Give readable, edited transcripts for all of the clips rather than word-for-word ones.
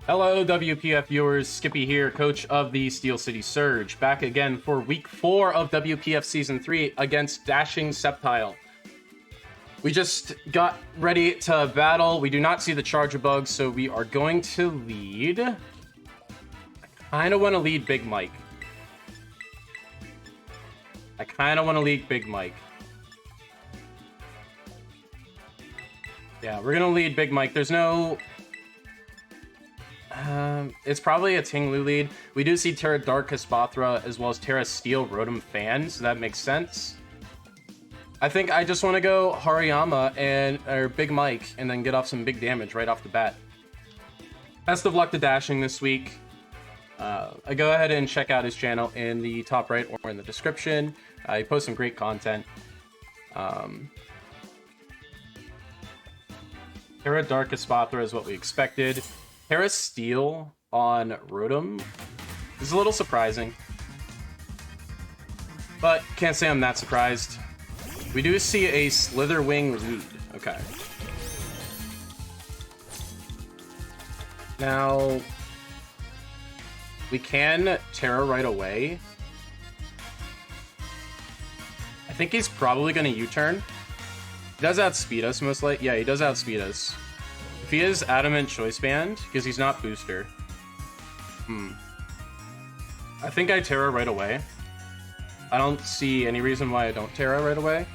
Hello, WPF viewers. Skippy here, coach of the Steel City Surge. Back again for week 4 of WPF Season 3 against Dashing Sceptile. We just got ready to battle. We do not see the Charger Bug, so we are going to lead. I kind of want to lead Big Mike. Yeah, we're going to lead Big Mike. There's no... it's probably a Tinglu lead. We do see Terra Dark Kaspathra as well as Terra Steel Rotom Fan, so that makes sense. I think I just want to go Hariyama or Big Mike and then get off some big damage right off the bat. Best of luck to Dashing this week. Go ahead and check out his channel in the top right or in the description. He posts some great content. Terra Dark Kaspathra is what we expected. Terra Steel on Rotom is a little surprising, but can't say I'm that surprised. We do see a Slitherwing lead. Okay. Now, we can Terra right away. I think he's probably going to U-turn. He does outspeed us most likely. Yeah, he does outspeed us. If he is Adamant Choice Band, because he's not Booster. I think I Terra right away. I don't see any reason why I don't Terra right away.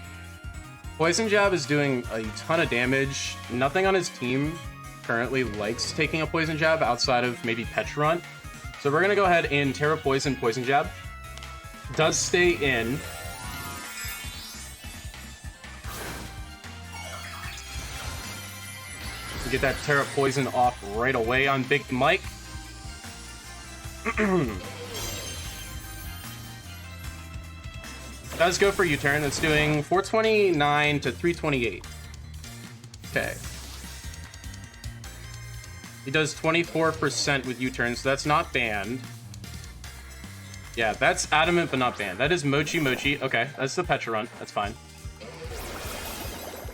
Poison Jab is doing a ton of damage. Nothing on his team currently likes taking a Poison Jab outside of maybe Pecharunt. So we're going to go ahead and Terra Poison Jab. Does stay in. Get that Terra Poison off right away on Big Mike. Does go for U-turn. That's doing 429 to 328. Okay. He does 24% with U-turn, so that's not banned. Yeah, that's Adamant but not banned. That is Mochi Mochi. Okay, that's the Pecharunt. That's fine.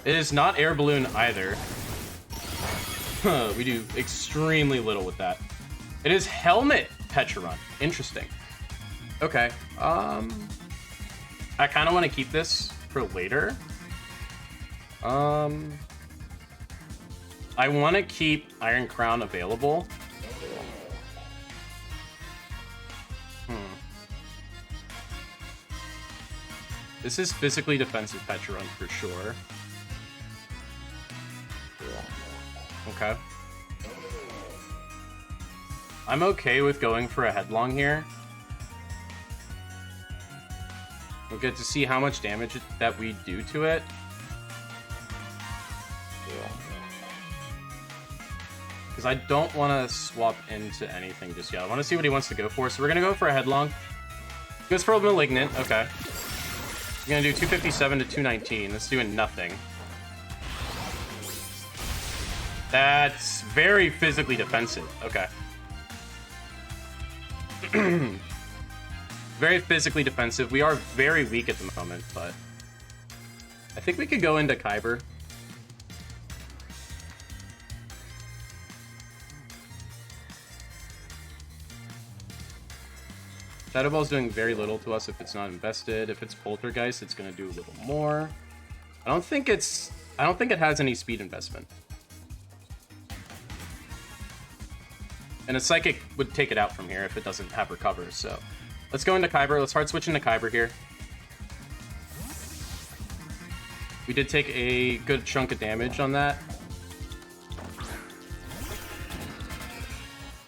It is not Air Balloon either. We do extremely little with that. It is Helmet Pecharunt. Interesting. Okay. I kind of want to keep this for later. I want to keep Iron Crown available. This is physically defensive Pecharunt for sure. Okay. I'm okay with going for a Headlong here. We'll get to see how much damage that we do to it. Because I don't want to swap into anything just yet. I want to see what he wants to go for. So we're going to go for a Headlong. Goes for a Malignant. Okay. We're going to do 257 to 219. That's doing nothing. That's very physically defensive. Okay. Very physically defensive. We are very weak at the moment, but I think we could go into Kyber. Shadow Ball's doing very little to us if it's not invested. If it's Poltergeist, it's going to do a little more. I don't think it has any speed investment. And a Psychic would take it out from here if it doesn't have Recover, so... Let's go into Kyber. Let's hard switch into Kyber here. We did take a good chunk of damage on that.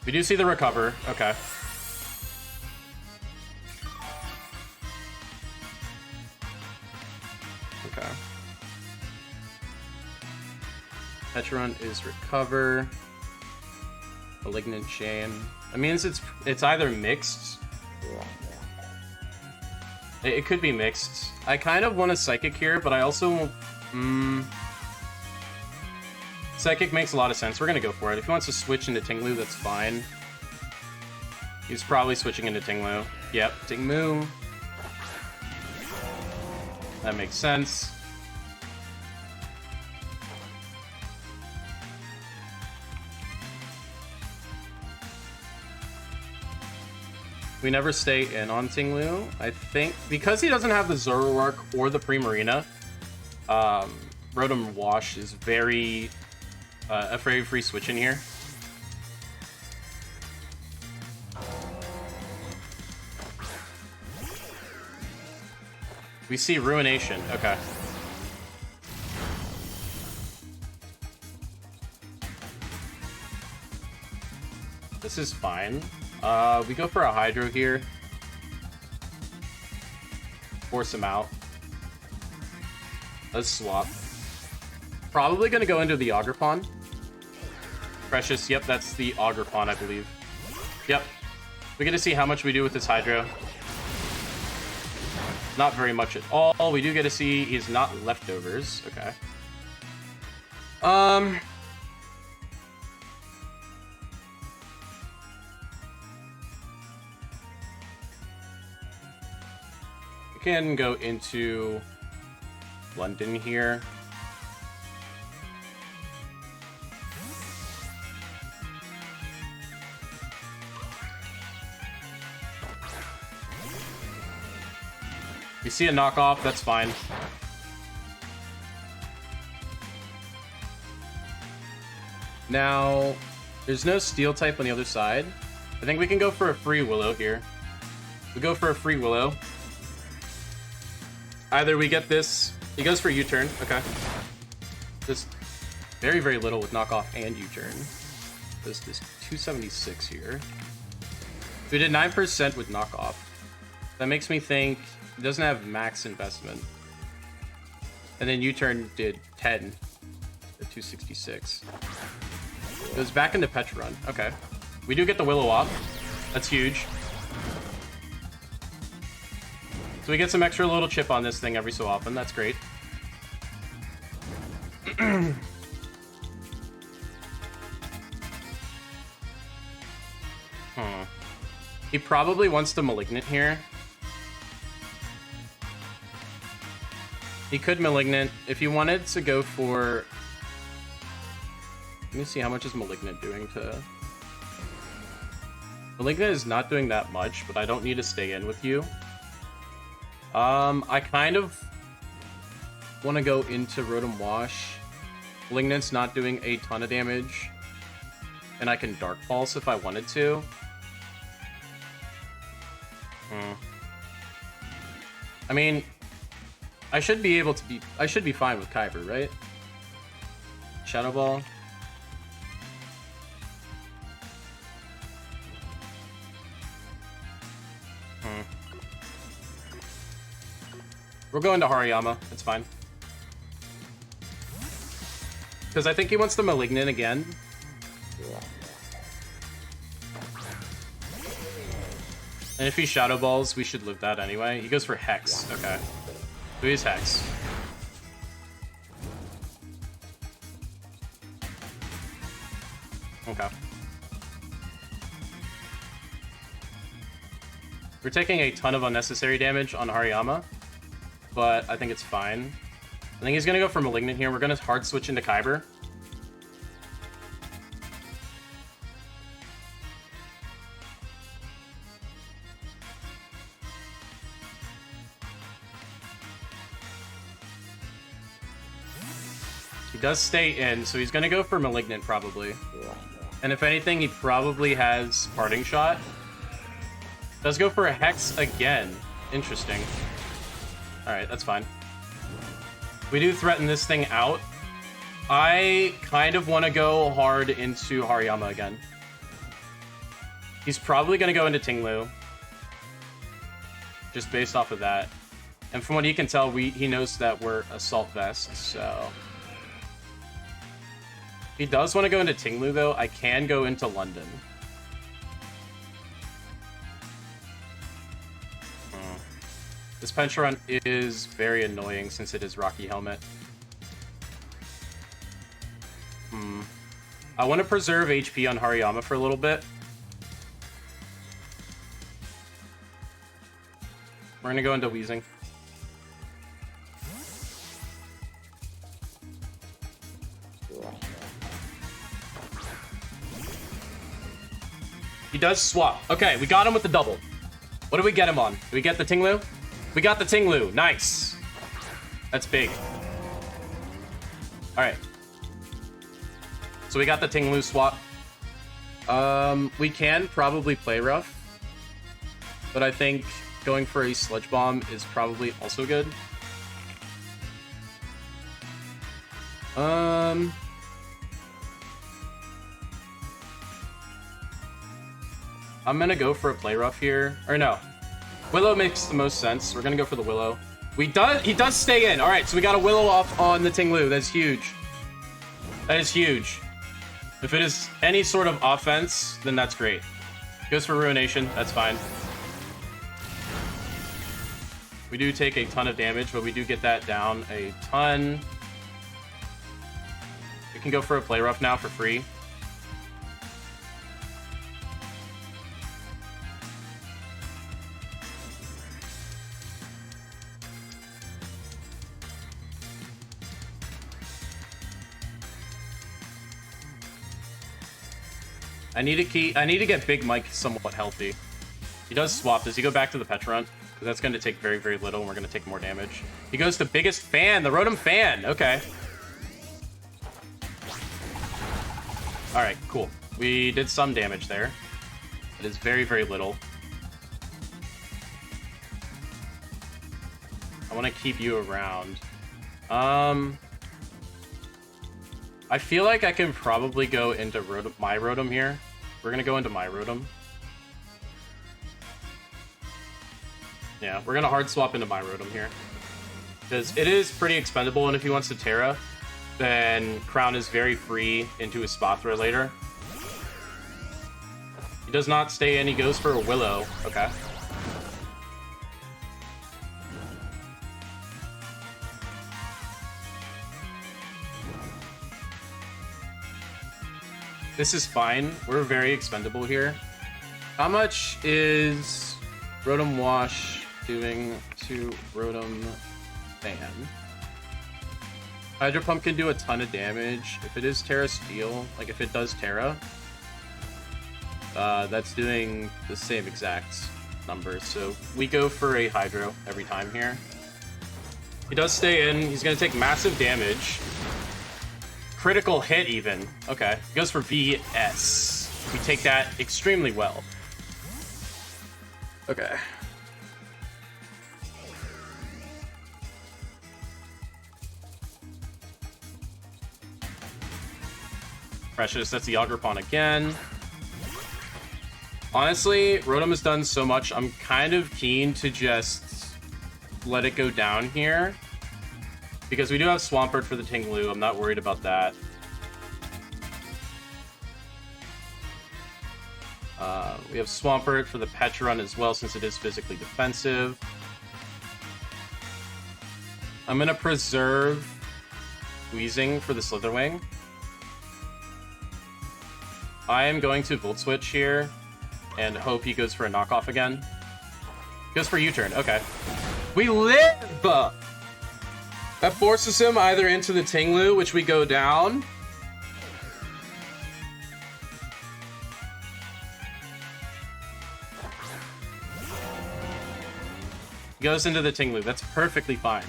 We do see the Recover. Okay. Okay. Pecharunt is Recover. Malignant Chain. That means it's either mixed. It could be mixed. I kind of want a Psychic here, but I also... Psychic makes a lot of sense. We're going to go for it. If he wants to switch into Tinglu, that's fine. He's probably switching into Tinglu. Yep, Tingmu. That makes sense. We never stay in on Tinglu. I think because he doesn't have the Zoroark or the Primarina, Rotom Wash is very a very free switch in here. We see Ruination. Okay. This is fine. We go for a Hydro here. Force him out. Let's swap. Probably gonna go into the Augerpon. Precious, yep, that's the Augerpon, I believe. Yep. We get to see how much we do with this Hydro. Not very much at all. We do get to see he's not leftovers. Okay. We can go into London here. You see a knockoff, that's fine. Now, there's no steel type on the other side. I think we can go for a free Willow here. We go for a free Willow. Either we get this, he goes for U-turn, okay. Just very, very little with knockoff and U-turn. This 276 here. We did 9% with knockoff. That makes me think it doesn't have max investment. And then U-turn did 10 for 266. Goes back into Petra Run. Okay. We do get the Willow off. That's huge. So we get some extra little chip on this thing every so often. That's great. He probably wants the Malignant here. He could Malignant. If he wanted to go for... Let me see, how much is Malignant doing to... Malignant is not doing that much, but I don't need to stay in with you. I kind of want to go into Rotom Wash. Malignant's not doing a ton of damage. And I can Dark Pulse if I wanted to. I mean... I should be able to be... I should be fine with Kyber, right? Shadow Ball. We're going to Hariyama. It's fine. Because I think he wants the Malignant again. And if he Shadow Balls, we should live that anyway. He goes for Hex. Okay. So he's Hex. Okay. We're taking a ton of unnecessary damage on Hariyama, but I think it's fine. I think he's going to go for Malignant here. We're going to hard switch into Kyber. He does stay in, so he's going to go for Malignant probably. And if anything, he probably has Parting Shot. Does go for a Hex again. Interesting. Alright, that's fine. We do threaten this thing out. I kind of want to go hard into Hariyama again. He's probably going to go into Tinglu. Just based off of that. And from what he can tell, he knows that we're Assault Vest, so... If he does want to go into Tinglu, though, I can go into London. This Petra Run is very annoying since it is Rocky Helmet. I want to preserve HP on Hariyama for a little bit. We're going to go into Weezing. He does swap. Okay, we got him with the double. What do we get him on? Do we get the Tinglu? We got the Tinglu. Nice. That's big. All right. So we got the Tinglu swap. We can probably play rough, but I think going for a Sludge Bomb is probably also good. I'm gonna go for a play rough here. Or no. Willow makes the most sense. We're gonna go for the Willow. He does stay in. Alright, so we got a Willow off on the Tinglu. That's huge. That is huge. If it is any sort of offense, then that's great. Goes for Ruination. That's fine. We do take a ton of damage, but we do get that down a ton. We can go for a play rough now for free. I need to get Big Mike somewhat healthy. He does swap. Does he go back to the Petrunt? Because that's going to take very, very little, and we're going to take more damage. He goes to biggest fan, the Rotom fan. Okay. All right, cool. We did some damage there. It is very, very little. I want to keep you around. I feel like I can probably go into my Rotom here. We're going to go into my Rotom. Yeah, we're going to hard swap into my Rotom here. Because it is pretty expendable, and if he wants to Terra, then Crown is very free into his Spot Throw later. He does not stay in, he goes for a Willow. Okay. This is fine. We're very expendable here. How much is Rotom Wash doing to Rotom Fan? Hydro Pump can do a ton of damage. If it is Terra Steel, like if it does Terra, that's doing the same exact number. So we go for a Hydro every time here. He does stay in. He's going to take massive damage. Critical hit even. Okay. He goes for VS. We take that extremely well. Okay. Precious, that's the Ogerpon again. Honestly, Rotom has done so much, I'm kind of keen to just let it go down here. Because we do have Swampert for the Tinglu, I'm not worried about that. We have Swampert for the Petrunt as well, since it is physically defensive. I'm going to preserve Weezing for the Slitherwing. I am going to Volt Switch here and hope he goes for a knockoff again. Goes for U-turn. Okay. We live! That forces him either into the Tinglu, which we go down. He goes into the Tinglu. That's perfectly fine.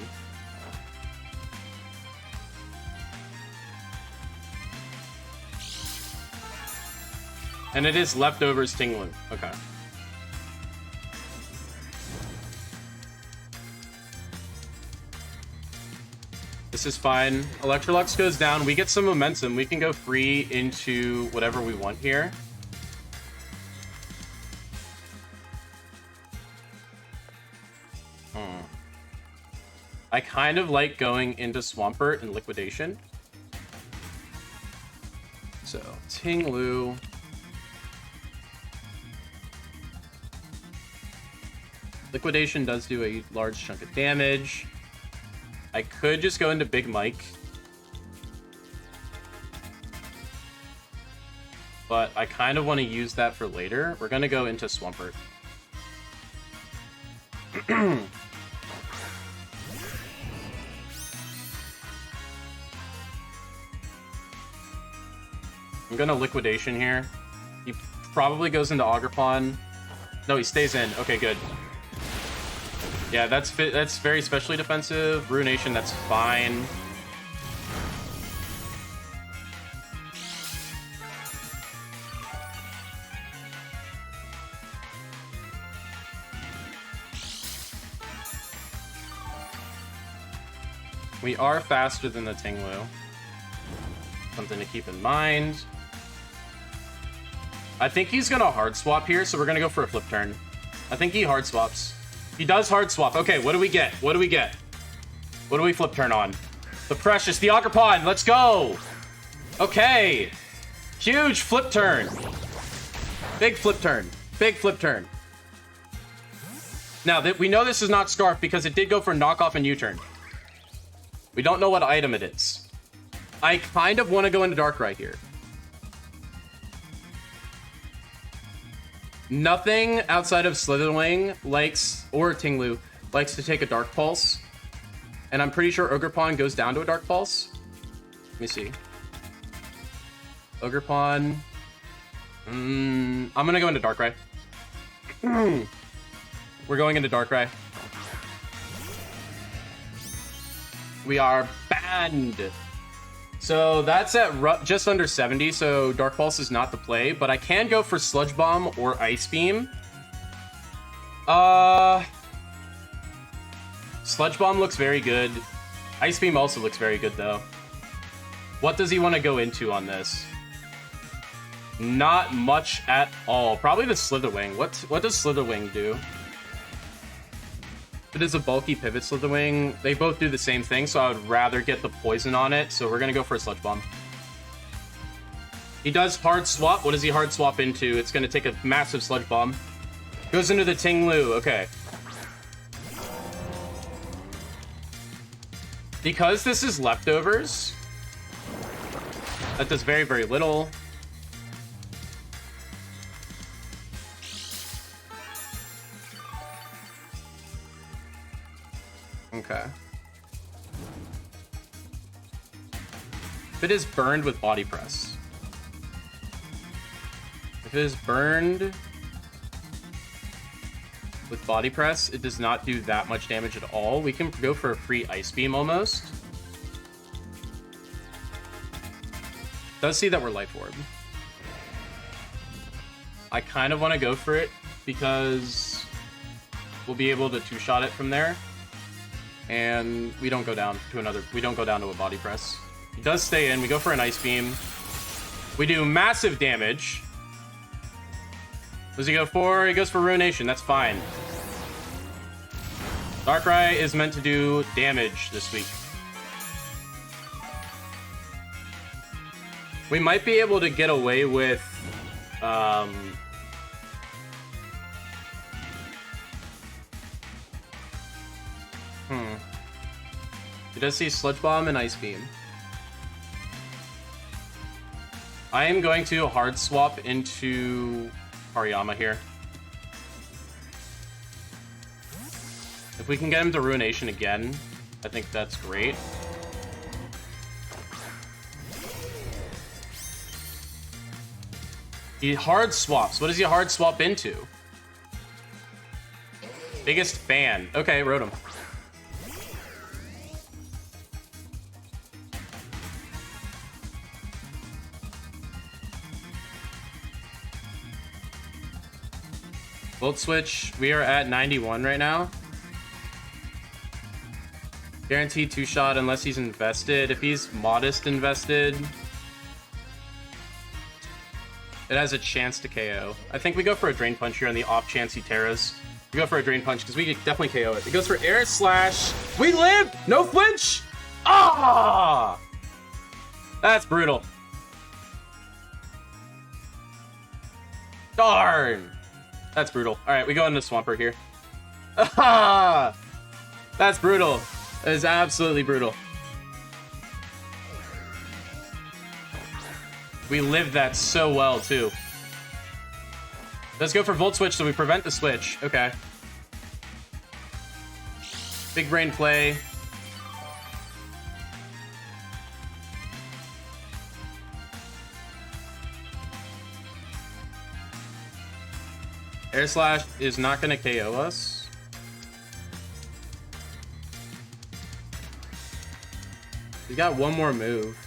And it is leftovers Tinglu. Okay. This is fine. Electrolux goes down. We get some momentum. We can go free into whatever we want here. I kind of like going into Swampert and Liquidation. So, Tinglu. Liquidation does do a large chunk of damage. I could just go into Big Mike. But I kind of want to use that for later. We're going to go into Swampert. I'm going to Liquidation here. He probably goes into Ogerpon. No, he stays in. Okay, good. Yeah, that's very specially defensive. Ruination, that's fine. We are faster than the Tinglu. Something to keep in mind. I think he's gonna hard swap here, so we're gonna go for a flip turn. I think he hard swaps. He does hard swap. Okay, what do we get? What do we get? What do we flip turn on? The Precious, the Ogerpon, let's go! Okay. Huge flip turn. Big flip turn. Big flip turn. Now, we know this is not Scarf because it did go for knockoff and U-turn. We don't know what item it is. I kind of want to go into Darkrai here. Nothing outside of Slitherwing likes, or Tinglu, likes to take a Dark Pulse. And I'm pretty sure Ogerpon goes down to a Dark Pulse. Let me see. Ogerpon. I'm going to go into Darkrai. We're going into Darkrai. We are banned. So that's at just under 70, so Dark Pulse is not the play, but I can go for Sludge Bomb or Ice Beam. Sludge Bomb looks very good. Ice Beam also looks very good, though. What does he want to go into on this? Not much at all. Probably the Slitherwing. What does Slitherwing do? If it is a bulky pivot Slitherwing, they both do the same thing, so I would rather get the poison on it, so we're gonna go for a Sludge Bomb. He does hard swap. What does he hard swap into? It's gonna take a massive Sludge Bomb. Goes into the Tinglu. Okay. Because this is leftovers, that does very, very little. Okay. If it is burned with Body Press. If it is burned with Body Press, it does not do that much damage at all. We can go for a free Ice Beam almost. Does see that we're Life Orb. I kind of want to go for it because we'll be able to two-shot it from there. And we don't go down to a Body Press. He does stay in. We go for an Ice Beam. We do massive damage. What does he go for? He goes for Ruination. That's fine. Darkrai is meant to do damage this week. We might be able to get away with... He does see Sludge Bomb and Ice Beam. I am going to hard swap into Hariyama here. If we can get him to Ruination again, I think that's great. He hard swaps. What does he hard swap into? Biggest fan. Okay, Rotom. Volt Switch, we are at 91 right now. Guaranteed two-shot unless he's invested. If he's modest invested, it has a chance to KO. I think we go for a Drain Punch here on the off chance he Terras. We go for a Drain Punch because we could definitely KO it. It goes for Air Slash. We live! No flinch! Ah! That's brutal. Darn! That's brutal. Alright, we go into Swampert here. Ah! That's brutal. That is absolutely brutal. We lived that so well, too. Let's go for Volt Switch so we prevent the switch. Okay. Big brain play. Air Slash is not going to KO us. We got one more move.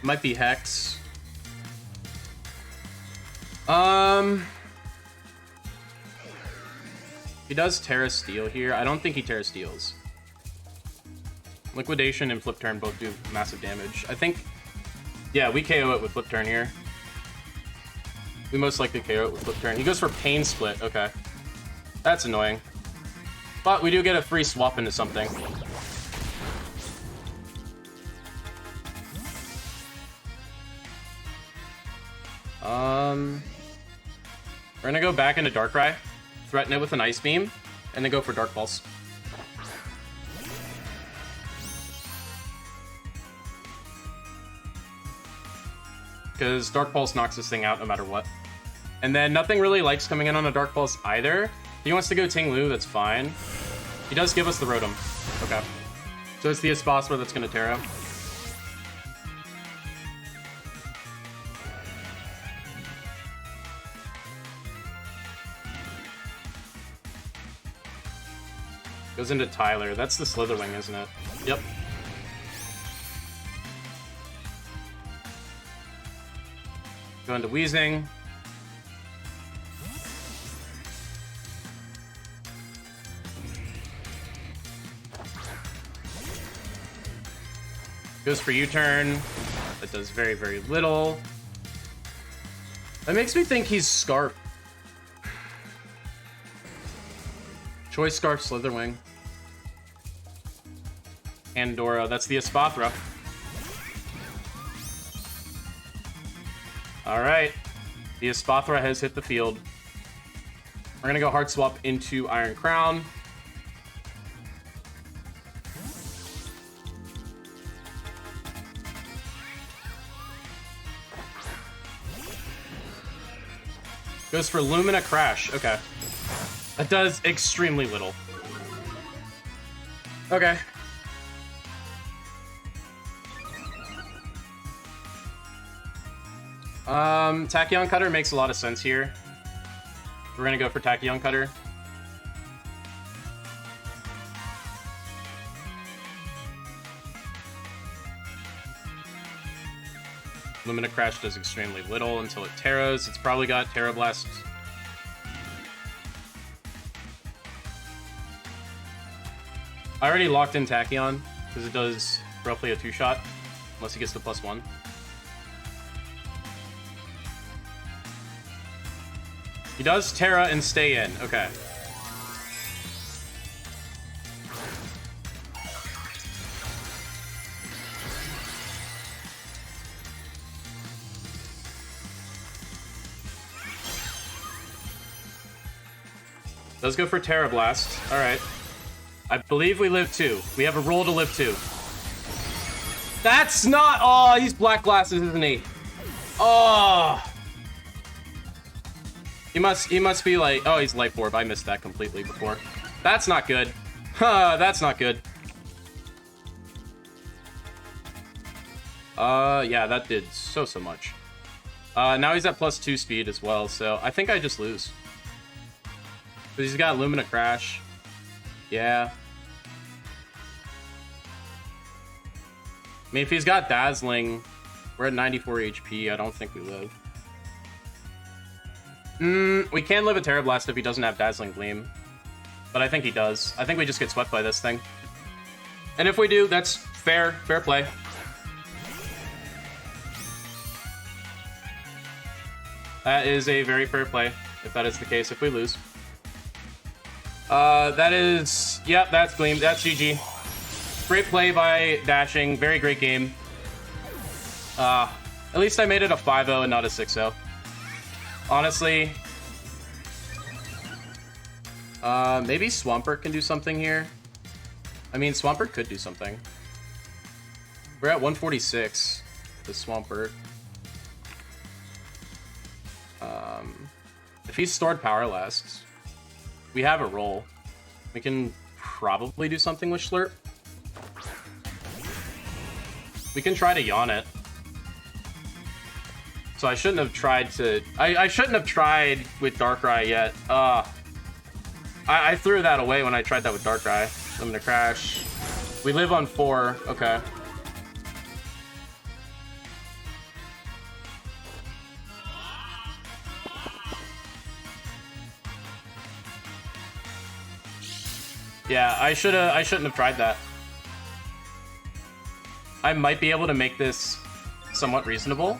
Might be Hex. He does Terra Steel here. I don't think he Terra Steals. Liquidation and Flip Turn both do massive damage. I think, yeah, we KO it with Flip Turn here. We most likely KO it with Flip Turn. He goes for Pain Split. Okay. That's annoying. But we do get a free swap into something. We're gonna go back into Darkrai, threaten it with an Ice Beam, and then go for Dark Pulse. Because Dark Pulse knocks this thing out no matter what. And then nothing really likes coming in on a Dark Pulse either. If he wants to go Ting Lu, that's fine. He does give us the Rotom. Okay. So it's the Espaspa that's gonna Terra. Goes into Tyler. That's the Slitherwing, isn't it? Yep. Go into Weezing. Goes for U-turn. That does very, very little. That makes me think he's Scarf. Choice Scarf, Slitherwing. Andorra, that's the Espathra. Alright. The Espathra has hit the field. We're gonna go Hard Swap into Iron Crown. Goes for Lumina Crash. Okay. That does extremely little. Okay. Tachyon Cutter makes a lot of sense here. We're gonna go for Tachyon Cutter. Lumina Crash does extremely little until it Terras. It's probably got Terra Blast. I already locked in Tachyon because it does roughly a 2-shot unless he gets the +1. He does Terra and stay in. Okay. Does go for Terra Blast. All right. I believe we live 2. We have a roll to live 2. That's not... Oh, he's Black Glasses, isn't he? Oh. He must be like... Oh, he's Life Orb. I missed that completely before. That's not good. Huh, that's not good. Yeah, that did so much. Now he's at +2 speed as well, so I think I just lose. Because he's got Lumina Crash. Yeah. I mean, if he's got Dazzling, we're at 94 HP. I don't think we live. We can live a Terra Blast if he doesn't have Dazzling Gleam. But I think he does. I think we just get swept by this thing. And if we do, that's fair. Fair play. That is a very fair play, if that is the case, if we lose. That is... Yep, that's Gleam. That's GG. Great play by Dashing. Very great game. At least I made it a 5-0 and not a 6-0. Honestly. Maybe Swampert can do something here. I mean, Swampert could do something. We're at 146 with Swampert. If he's stored Power Lasts, we have a roll. We can probably do something with Slurp. We can try to yawn it. It's so I shouldn't have tried to... I shouldn't have tried with Darkrai yet. I threw that away when I tried that with Darkrai. I'm gonna crash. We live on 4. Okay. Yeah, I shouldn't have tried that. I might be able to make this somewhat reasonable.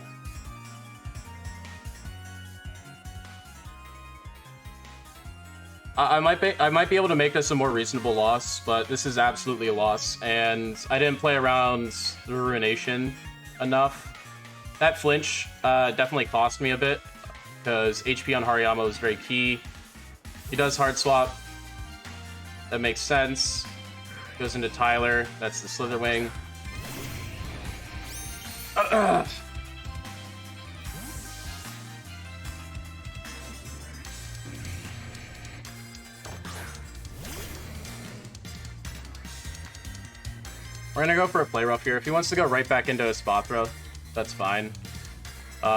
I might be able to make this a more reasonable loss, but this is absolutely a loss, and I didn't play around the Ruination enough. That flinch definitely cost me a bit, because HP on Hariyama was very key. He does hard swap. That makes sense. Goes into Tyler. That's the Slitherwing. We're gonna go for a play rough here. If he wants to go right back into a Espathra, that's fine.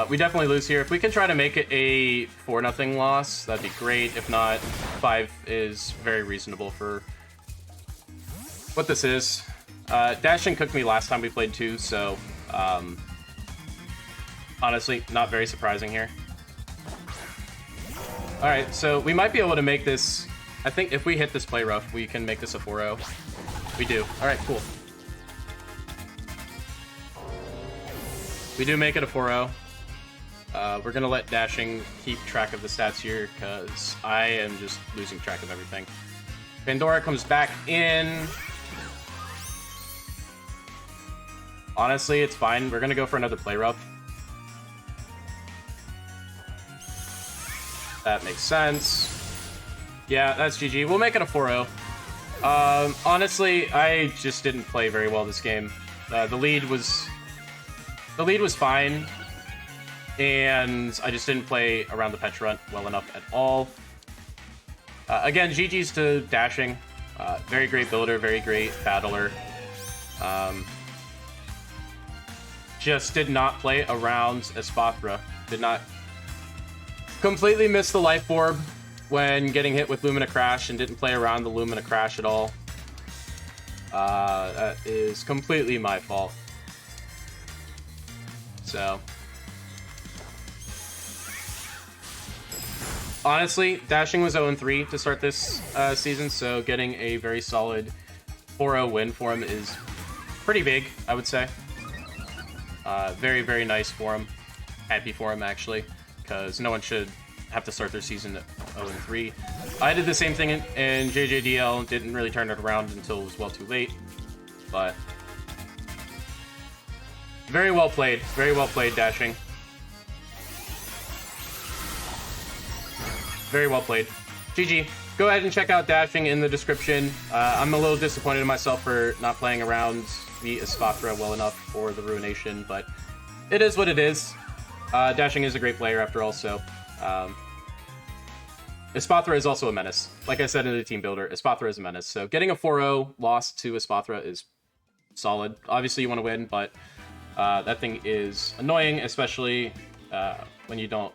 We definitely lose here. If we can try to make it a 4-0 loss, that'd be great. If not, 5 is very reasonable for what this is. Dashing cooked me last time we played too, so honestly, not very surprising here. Alright, so we might be able to make this... I think if we hit this play rough, we can make this a 4-0. We do. Alright, cool. We do make it a 4-0. We're going to let Dashing keep track of the stats here, because I am just losing track of everything. Pandora comes back in. Honestly, it's fine. We're going to go for another play rough. That makes sense. Yeah, that's GG. We'll make it a 4-0. Honestly, I just didn't play very well this game. The lead was fine, and I just didn't play around the Petra well enough at all. Again, GG's to Dashing. Very great builder, very great battler. Just did not play around Espathra. Did not completely miss the Life Orb when getting hit with Lumina Crash and didn't play around the Lumina Crash at all. That is completely my fault. So, honestly, Dashing was 0-3 to start this season, so getting a very solid 4-0 win for him is pretty big, I would say. Very, very nice for him. Happy for him, actually, because no one should have to start their season at 0-3. I did the same thing in JJDL, didn't really turn it around until it was well too late, but... very well played, Dashing. Very well played. GG. Go ahead and check out Dashing in the description. I'm a little disappointed in myself for not playing around the Espathra well enough for the Ruination, but it is what it is. Dashing is a great player after all, so... Espathra is also a menace. Like I said in the team builder, Espathra is a menace. So getting a 4-0 loss to Espathra is solid. Obviously you want to win, but that thing is annoying, especially when you don't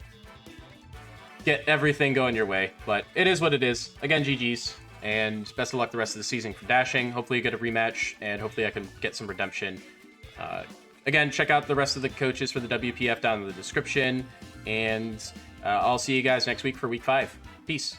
get everything going your way. But it is what it is. Again, GG's, and best of luck the rest of the season for Dashing. Hopefully you get a rematch, and hopefully I can get some redemption. Again, check out the rest of the coaches for the WPF down in the description, and I'll see you guys next week for Week 5. Peace.